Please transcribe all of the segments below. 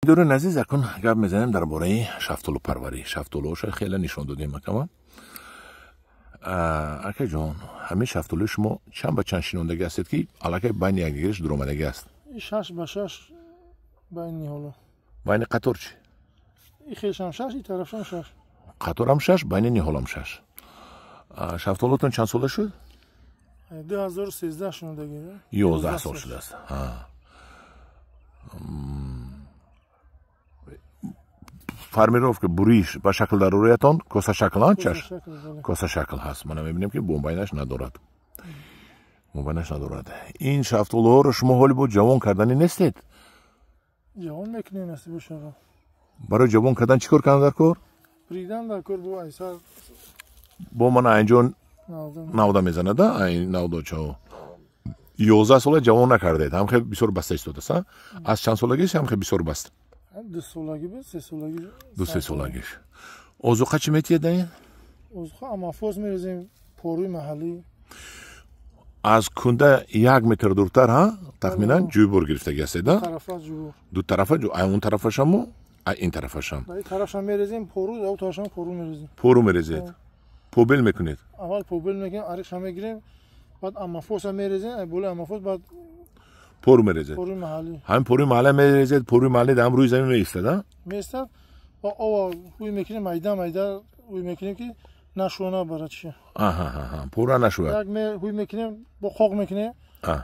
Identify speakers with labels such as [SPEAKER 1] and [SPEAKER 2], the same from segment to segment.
[SPEAKER 1] دور عزیز اکنون گپ میزنیم درباره شفتالو پروری. شفتالوش خیلی نشون دادیم مکمل. اکه جان همین شفتالو شما چند به چند شنوندگی هستید که علاقه بین یکیش درآمدگی است؟
[SPEAKER 2] 6 به 6 بین حالا.
[SPEAKER 1] بین قطور چی؟
[SPEAKER 2] این خیلیش هم 6 این طرفش هم 6.
[SPEAKER 1] قطور هم 6 بین نیهال هم 6. شفتالوتون چند ساله شد؟
[SPEAKER 2] 2013 شنوندگی.
[SPEAKER 1] 11 سال شده است. فرمیروف که بوریش به شکل در رویتان کوسه شکل هست. کوسه شکل هست. من میبینیم که بومباینش ندارد. بومباینش ندارد. این شفتالو رو شما حالی بود جوان کردنی نیستید؟
[SPEAKER 2] جوان میکنی نصیب باشه.
[SPEAKER 1] برای جوان کردن چیکار کردن در کار؟
[SPEAKER 2] پریدن در کار با ایسا.
[SPEAKER 1] با من اینجا نودا میزنه ده. این نودا چه؟ 11 سال جوان نکردید. هم خیلی بسیار بسته است. از چند سالگیش هم خیلی بسیار بسته.
[SPEAKER 2] 2 سالگی بود 3 سالگی.
[SPEAKER 1] 2-3 سالگیش. اوزوقه چی میتید این؟
[SPEAKER 2] اوزوقه امافوز میریزیم پروی محلی.
[SPEAKER 1] از کنده 1 متر دورتر ها تخمینا جوبور گرفتگی است ده؟
[SPEAKER 2] طرفا جوبور.
[SPEAKER 1] دو طرفه اون طرفش هم و این طرفش هم.
[SPEAKER 2] این طرفش هم میریزیم پرو او تاشم پرو میریزیم.
[SPEAKER 1] پرو میریزید. پوبل میکنید.
[SPEAKER 2] اول پوبل میکنیم عریش هم میگیریم. بعد امافوز هم میریزیم. بوله امافوز بعد
[SPEAKER 1] پرو میریزید.
[SPEAKER 2] پروی محلی.
[SPEAKER 1] هم پروی محلی میریزید. پروی محلی دم روی زمین میایستاد.
[SPEAKER 2] میایستاد. با او روی میکنیم میدا روی میکنیم که نشونه برات شه.
[SPEAKER 1] پورا نشود.
[SPEAKER 2] یک روی میکنیم با خوک میکنیم.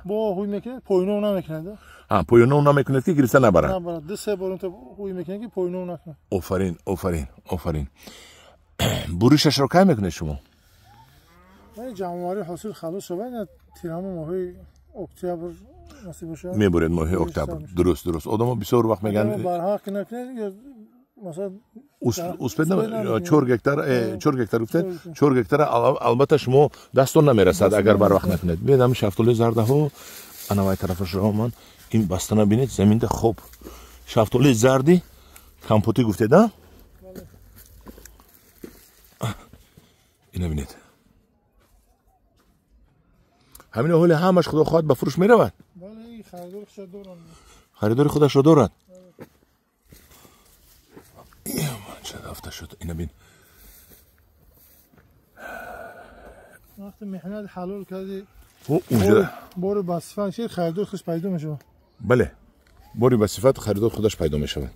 [SPEAKER 2] با روی میکنیم پوینو نمیکنه.
[SPEAKER 1] پوینو نمیکنه که گریسته نبره.
[SPEAKER 2] نبره. 2-3 بار اون روی میکنه که پوینو نکنه.
[SPEAKER 1] آفرین. بوریشش رو کی میکنه شما؟
[SPEAKER 2] من جمعواری حاصل خلاص شد نه تیرام ماه اکتبر نصیب بشه.
[SPEAKER 1] میبرید ماه اکتبر. درست. آدم‌ها بسیار وقت میگن
[SPEAKER 2] برها که نکنه یا مثلا
[SPEAKER 1] اسپد 4 هکتار گفته 4 هکتار البته شما دستون نمیرسد اگر بر وقت نکنید. بیادم شفتالو زرده ها انوای طرفش رو من این بستنه بینید زمین ده خوب شفتالو زردی کمپوتی گفته ده اینا بینید همین حال همش خدا خواهد به فروش میرود.
[SPEAKER 2] بله
[SPEAKER 1] خریدار خودش رو دارد. چه دفته شد اینا بین
[SPEAKER 2] وقتی محنت حلال کردی
[SPEAKER 1] اونجا
[SPEAKER 2] بار بصفت شد خریدار خودش پیدا میشه.
[SPEAKER 1] بله باری بصفت خریدار خودش پیدا میشه.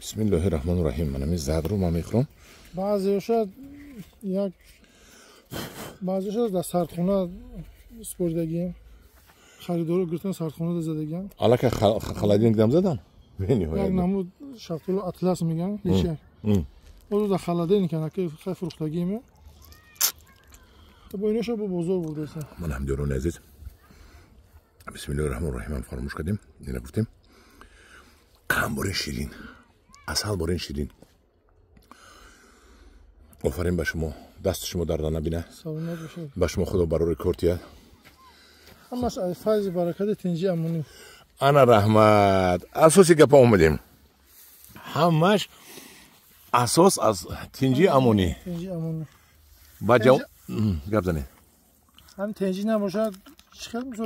[SPEAKER 1] بسم الله الرحمن الرحیم. من این زرد رو من میخورم.
[SPEAKER 2] بعضیش در سردخونه سپردگی خریدارو گرفتن سردخونه زدگی.
[SPEAKER 1] حالا که خلادین دم زدن بینی
[SPEAKER 2] یک نمود شفتالو اطلس میگن هیچ اون در خلادین کنه که خیلی فروختگی می با اینش با بزرگ بوده است.
[SPEAKER 1] من هم دیرون عزیز بسم الله الرحمن الرحیم فراموش کردیم اینا گفتیم کم بارین شیرین اصل بارین شیرین. آفرین به شما دست شما درد نبینه.
[SPEAKER 2] سلامت باشید.
[SPEAKER 1] به شما خدا برای کورتیه.
[SPEAKER 2] همش فایز برکت تنجی امونی.
[SPEAKER 1] انا رحمت اساسی گپ اومدیم. همش اساس از تنجی امونی. باجا گپ زنید.
[SPEAKER 2] هم تنجی نباشه چقدر میشه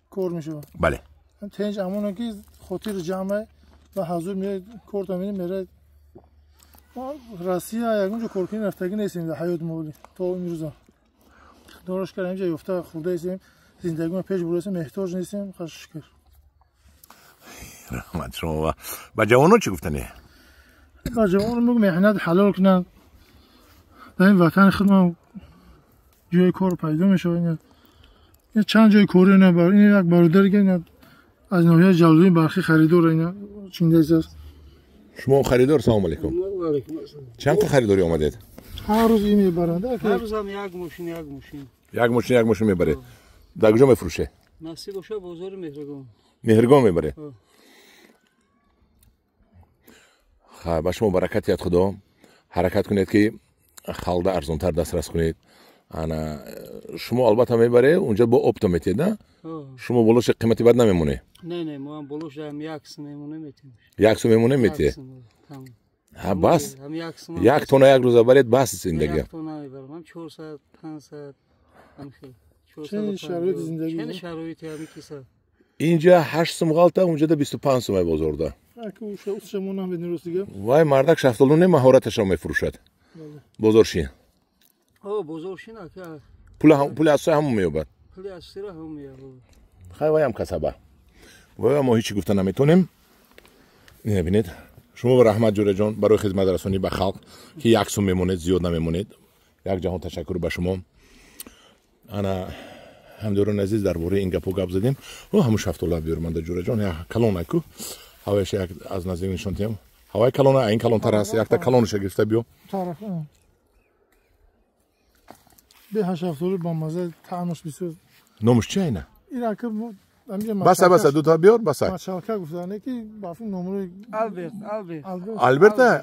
[SPEAKER 2] کار میشه.
[SPEAKER 1] بله.
[SPEAKER 2] هم تنج امونه که خاطر جمع و حضور میاد کورت میره ما راسیه یکونجا کورکی رفتگی نیستیم در حیات مولی تا این روزا دورش کردیم اینجا یفته خورده ایستیم زندگی ما پیش بروسه محتاج نیستیم خش شکر.
[SPEAKER 1] رحمت شما. با جوانو چی گفتنی؟
[SPEAKER 2] با جوانو میگم محنت حلال کنن در این وطن خودم جای کار پیدا میشه. این چند جای کاری نه بر این یک برادر گن از ناحیه جلوی برخی خریدار اینا چینده است.
[SPEAKER 1] شما خریدار سلام علیکم. چند تا خریداری آمدید؟
[SPEAKER 2] هر روز این میبرند.
[SPEAKER 3] هر روز هم یک ماشین
[SPEAKER 1] میبره. در کجا میفروشه؟
[SPEAKER 3] نصیب باشه بازار
[SPEAKER 1] مهرگان میبره. خب شما برکت یاد خدا حرکت کنید که خالده ارزانتر دسترس کنید. انا شما البته میبره اونجا با اپتا میتید نه؟ شما بلوش قیمتی بد نمیمونه؟
[SPEAKER 3] نه ما هم بلوش هم یکس میمونه میتیم.
[SPEAKER 1] یکس میمونه میتی؟ ها بس یک تونه یک روز برید بس زندگی.
[SPEAKER 3] یک تونه میبرم من 400 500 هم خیلی.
[SPEAKER 2] چه شرایط زندگی؟
[SPEAKER 3] چه شرایطی همی کیسه
[SPEAKER 1] اینجا 8 سوم غلطه اونجا ده 25 سوم بازار ده
[SPEAKER 2] اكو شمونم بدین روز دیگه
[SPEAKER 1] وای مردک شفتالو نه مهارتش رو میفروشد بازار شین
[SPEAKER 3] او بزرگ شینا که
[SPEAKER 1] پول از همون میوبد
[SPEAKER 3] پولی از سیره هم میاد
[SPEAKER 1] خیلی وای هم کسبه وای ما هیچی گفته نمیتونیم این ببینید شما به رحمت جوره جان برای خدمت رسانی به خلق که 1 سوم میمونید زیاد نمیمونید یک جهان تشکر به شما انا همدوران عزیز درباره این گپو گپ زدیم و همون شفتالو بیارم من جوره جان یا کلون اکو هوایش یک از نزدیک نشون دادم هوای کلون این کلون تر است یک تا کلونش گرفته بیو
[SPEAKER 2] طرف به هشفتالو با مزه طعمش بسیار
[SPEAKER 1] نامش چیه اینه
[SPEAKER 2] اینا که
[SPEAKER 1] بس دو تا بیار بس
[SPEAKER 2] مشالکه گفتن که بافی نمره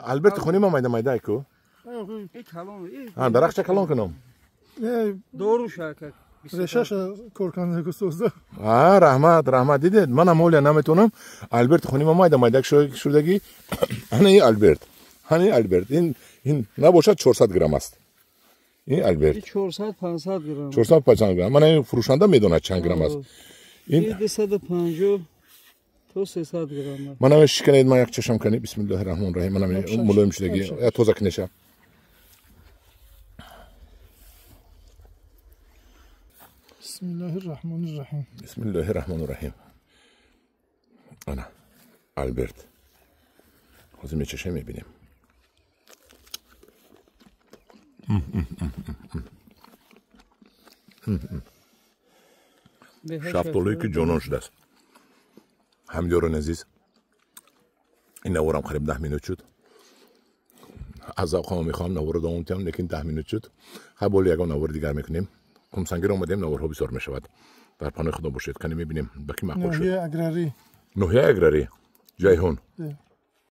[SPEAKER 1] البرت خونی ما مایده کو
[SPEAKER 3] این کلون
[SPEAKER 1] ها درخت کلون کنم
[SPEAKER 3] دورو شاکک
[SPEAKER 2] رشاش کورکان گستوزده
[SPEAKER 1] رحمت دیدید من امولی نمیتونم البرت خونی ما مایده شدگی این البرت این نباشد 400 گرم است این البرت
[SPEAKER 3] 400 500 گرم
[SPEAKER 1] 400 500 گرم من این فروشنده میدونه چند گرم است
[SPEAKER 3] این 250 تا 300 گرم
[SPEAKER 1] من همش کنید من یک چشم کنی بسم الله الرحمن الرحیم من اون ملایم شدگی یا توزه کنیشه
[SPEAKER 2] بسم الله الرحمن الرحیم
[SPEAKER 1] بسم الله الرحمن الرحیم انا البرت خودم چشه میبینیم شفتالویی که جانان شده است همدیاران عزیز این نوارم قریب 10 منوت شد از ذوقم میخوام نوار رو دامون تیم لیکن 10 منوت شد قبل یکم نوار دیگر میکنیم کمسنگر اومدیم نوارها بسیار میشود در پناه خدا باشید کنیم میبینیم بکی معقول شد
[SPEAKER 2] نوحیه اگراری
[SPEAKER 1] جیهون